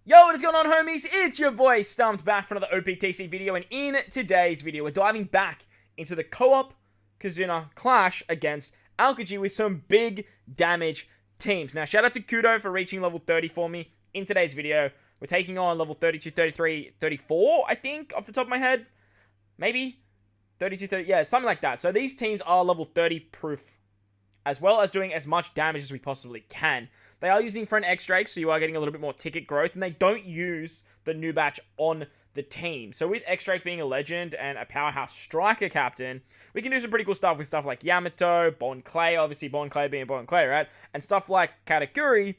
Yo, what is going on, homies? It's your boy Stumped back for another OPTC video, and in today's video, we're diving back into the co-op KIZUNA clash against AOKIJI with some big damage teams. Now, shout out to Kudo for reaching level 30 for me in today's video. We're taking on level 32, 33, 34, I think, off the top of my head. Maybe 32, 30, yeah, something like that. So these teams are level 30 proof, as well as doing as much damage as we possibly can. They are using front X-Drake, so you are getting a little bit more ticket growth, and they don't use the new batch on the team. So with X-Drake being a legend and a powerhouse striker captain, we can do some pretty cool stuff with stuff like Yamato, Bon Clay, obviously Bon Clay being Bon Clay, right? And stuff like Katakuri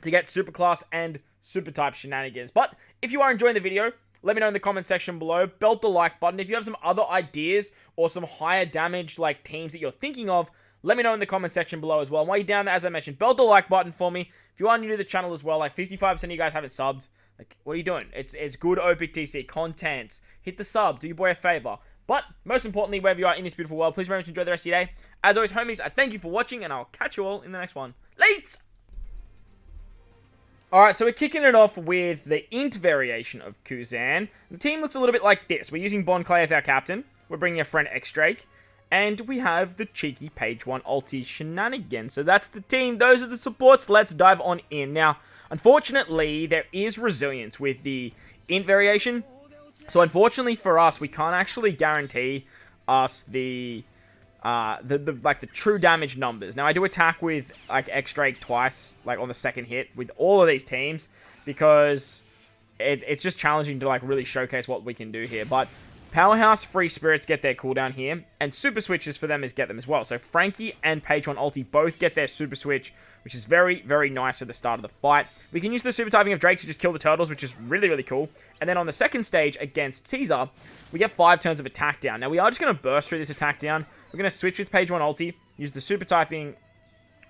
to get super class and super type shenanigans. But if you are enjoying the video, let me know in the comment section below. Belt the like button. If you have some other ideas or some higher damage like teams that you're thinking of, let me know in the comment section below as well. And while you're down there, as I mentioned, belt the like button for me. If you are new to the channel as well, like 55% of you guys haven't subbed. Like, what are you doing? It's good OPTC content. Hit the sub. Do your boy a favor. But, most importantly, wherever you are in this beautiful world, please remember to enjoy the rest of your day. As always, homies, I thank you for watching, and I'll catch you all in the next one. Late! Alright, so we're kicking it off with the int variation of Kuzan. The team looks a little bit like this. We're using Bon Clay as our captain. We're bringing a friend X-Drake. And we have the cheeky page 1 ulti shenanigans. So that's the team. Those are the supports. Let's dive on in. Now, unfortunately, there is resilience with the int variation. So unfortunately for us, we can't actually guarantee us the true damage numbers. Now, I do attack with like X-Drake twice, like on the second hit with all of these teams, because it's just challenging to like really showcase what we can do here. But Powerhouse, Free Spirits get their cooldown here, and Super Switches for them is get them as well. So Frankie and Page 1 ulti both get their Super Switch, which is very, very nice at the start of the fight. We can use the Super Typing of Drake to just kill the turtles, which is really, really cool. And then on the second stage against Caesar, we get 5 turns of attack down. Now, we are just going to burst through this attack down. We're going to switch with Page 1 ulti, use the Super Typing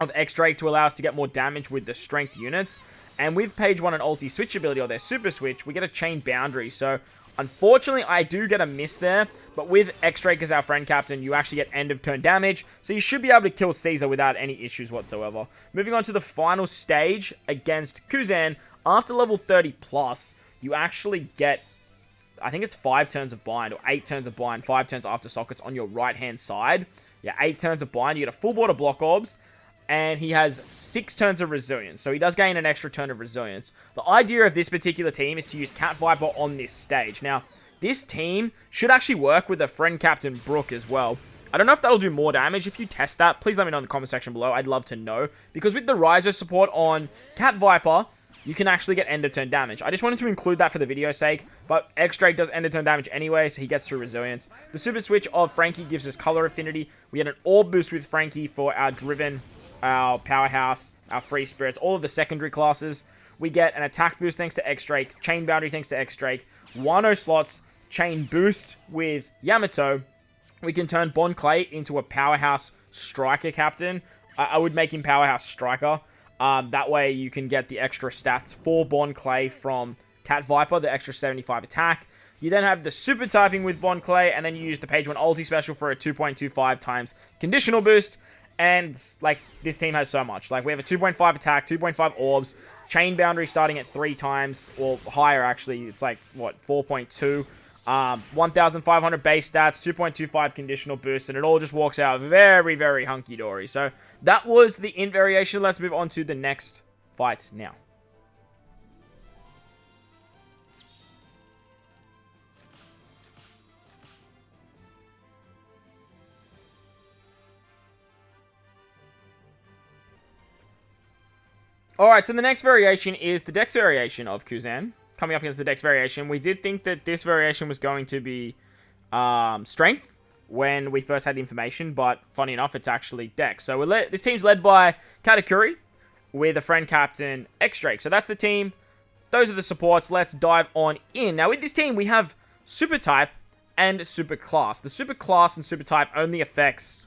of X-Drake to allow us to get more damage with the strength units. And with Page 1 and ulti switch ability, or their Super Switch, we get a chain boundary. So unfortunately, I do get a miss there, but with X-Drake as our friend captain, you actually get end of turn damage, so you should be able to kill Caesar without any issues whatsoever. Moving on to the final stage against Kuzan, after level 30 plus, you actually get, I think it's 5 turns of bind, or 8 turns of bind, 5 turns after sockets on your right-hand side. Yeah, 8 turns of bind, you get a full board of block orbs, and he has 6 turns of resilience, so he does gain an extra turn of resilience. The idea of this particular team is to use Cat Viper on this stage. Now, this team should actually work with a friend captain Brook as well. I don't know if that'll do more damage. If you test that, please let me know in the comment section below. I'd love to know, because with the Riser support on Cat Viper, you can actually get end of turn damage. I just wanted to include that for the video's sake, but X-Drake does end of turn damage anyway, so he gets through resilience. The Super Switch of Frankie gives us color affinity. We had an orb boost with Frankie for our Driven, our Powerhouse, our Free Spirits, all of the secondary classes. We get an attack boost thanks to X-Drake, chain boundary thanks to X-Drake, Wano slots, chain boost with Yamato. We can turn Bon Clay into a Powerhouse striker captain. I would make him Powerhouse striker. That way you can get the extra stats for Bon Clay from Cat Viper, the extra 75 attack. You then have the super typing with Bon Clay, and then you use the Page 1 ulti special for a 2.25 times conditional boost. And, like, this team has so much. Like, we have a 2.5 attack, 2.5 orbs, chain boundary starting at 3 times, or higher, actually. It's like, what, 4.2. 1,500 base stats, 2.25 conditional boost, and it all just walks out very, very hunky-dory. So, that was the int variation. Let's move on to the next fight now. Alright, so the next variation is the Dex variation of Kuzan. Coming up against the Dex variation. We did think that this variation was going to be Strength when we first had the information, but funny enough, it's actually Dex. So this team's led by Katakuri with a friend captain X-Drake. So that's the team. Those are the supports. Let's dive on in. Now, with this team, we have Super Type and Super Class. The Super Class and Super Type only affects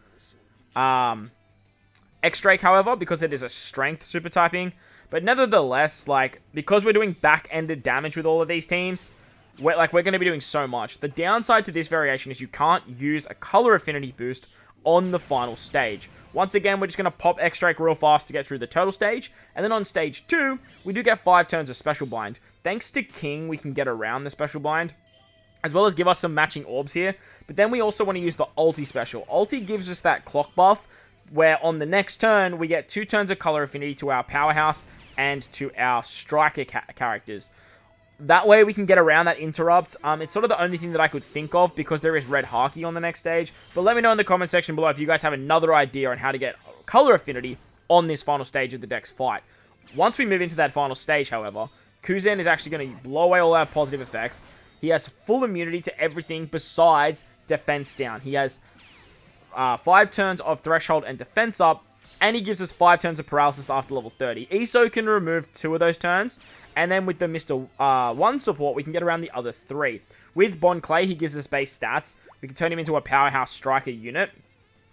X-Drake, however, because it is a strength super typing. But nevertheless, like, because we're doing back-ended damage with all of these teams, we're going to be doing so much. The downside to this variation is you can't use a color affinity boost on the final stage. Once again, we're just going to pop X-Drake real fast to get through the turtle stage. And then on stage 2, we do get 5 turns of special bind. thanks to King, we can get around the special bind, as well as give us some matching orbs here. But then we also want to use the ulti special. Ulti gives us that clock buff, where on the next turn, we get 2 turns of color affinity to our powerhouse and to our striker characters. That way we can get around that interrupt. It's sort of the only thing that I could think of because there is red Haki on the next stage. But let me know in the comment section below if you guys have another idea on how to get color affinity on this final stage of the Dex fight. Once we move into that final stage, however, Kuzan is actually going to blow away all our positive effects. He has full immunity to everything besides defense down. He has 5 turns of threshold and defense up, and he gives us 5 turns of paralysis after level 30. ESO can remove 2 of those turns, and then with the Mr. 1 support, we can get around the other 3. With Bon Clay, he gives us base stats. We can turn him into a powerhouse striker unit,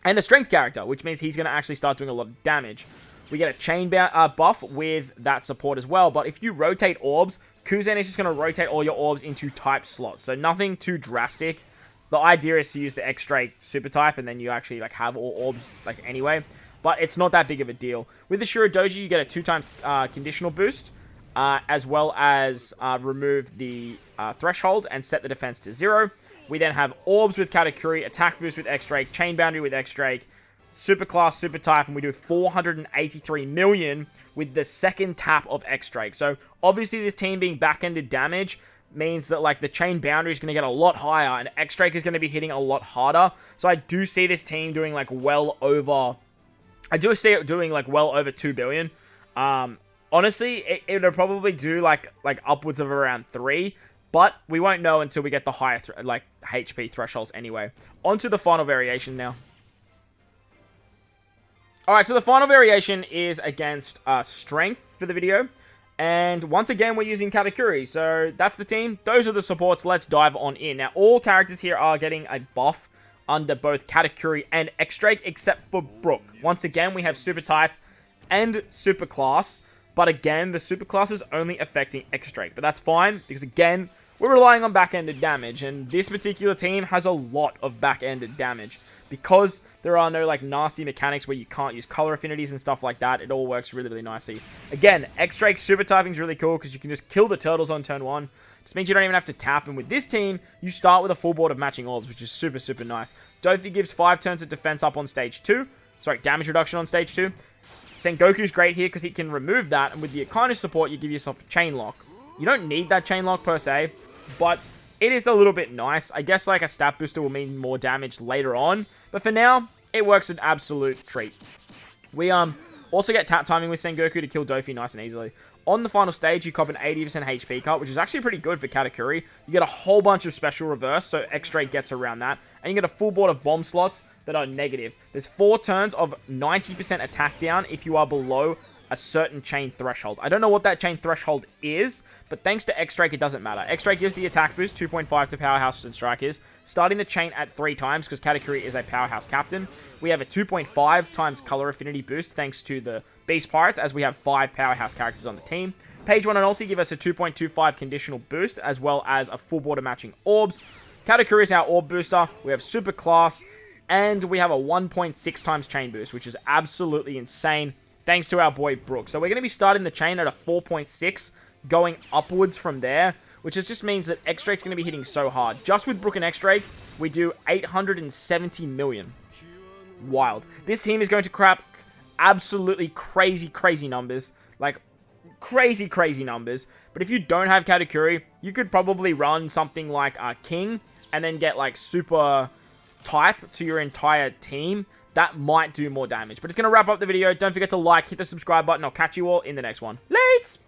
and a strength character, which means he's going to actually start doing a lot of damage. We get a chain buff with that support as well, but if you rotate orbs, Kuzan is just going to rotate all your orbs into type slots, so nothing too drastic. The idea is to use the X-Drake super type, and then you actually have all orbs anyway. But it's not that big of a deal. With the Shuradoji, you get a 2 times conditional boost, as well as remove the threshold and set the defense to 0. We then have orbs with Katakuri, attack boost with X-Drake, chain boundary with X-Drake, super class, super type, and we do 483 million with the second tap of X-Drake. So obviously this team being back-ended damage means that the chain boundary is going to get a lot higher, and X-Drake is going to be hitting a lot harder. So I do see this team doing well over 2 billion. Honestly, it'll probably do upwards of around 3, but we won't know until we get the higher HP thresholds anyway. On to the final variation now. Alright, so the final variation is against strength for the video. And once again, we're using Katakuri. So that's the team. Those are the supports. Let's dive on in. Now, all characters here are getting a buff under both Katakuri and X-Drake, except for Brook. Once again, we have Super Type and Super Class. But again, the Super Class is only affecting X-Drake. But that's fine, because again, we're relying on back-ended damage. And this particular team has a lot of back-ended damage. Because there are no nasty mechanics where you can't use color affinities and stuff like that, it all works really, really nicely. Again, X-Drake super typing is really cool because you can just kill the turtles on turn 1. Just means you don't even have to tap, and with this team, you start with a full board of matching orbs, which is super, super nice. Dofi gives 5 turns of defense up on stage 2. Sorry, damage reduction on stage 2. Sengoku's great here because he can remove that, and with the Akane support, you give yourself a chain lock. You don't need that chain lock per se, but it is a little bit nice. I guess a stat booster will mean more damage later on. But for now, it works an absolute treat. We also get tap timing with Sengoku to kill Dofi nice and easily. On the final stage, you cop an 80% HP cut, which is actually pretty good for Katakuri. You get a whole bunch of special reverse, so X-Drake gets around that. And you get a full board of bomb slots that are negative. There's 4 turns of 90% attack down if you are below a certain chain threshold. I don't know what that chain threshold is, but thanks to X-Drake, it doesn't matter. X-Drake gives the attack boost, 2.5 to powerhouses and strikers, starting the chain at 3 times, because Katakuri is a powerhouse captain. We have a 2.5 times color affinity boost, thanks to the Beast Pirates, as we have 5 powerhouse characters on the team. Page 1 and ulti give us a 2.25 conditional boost, as well as a full board of matching orbs. Katakuri is our orb booster. We have super class, and we have a 1.6 times chain boost, which is absolutely insane, thanks to our boy Brook. So we're going to be starting the chain at a 4.6, going upwards from there, which just means that X-Drake's going to be hitting so hard. Just with Brook and X-Drake, we do 870 million. Wild. This team is going to crap absolutely crazy, crazy numbers. Crazy, crazy numbers. But if you don't have Katakuri, you could probably run something like King, and then get super type to your entire team. That might do more damage. But it's going to wrap up the video. Don't forget to hit the subscribe button. I'll catch you all in the next one. Lates!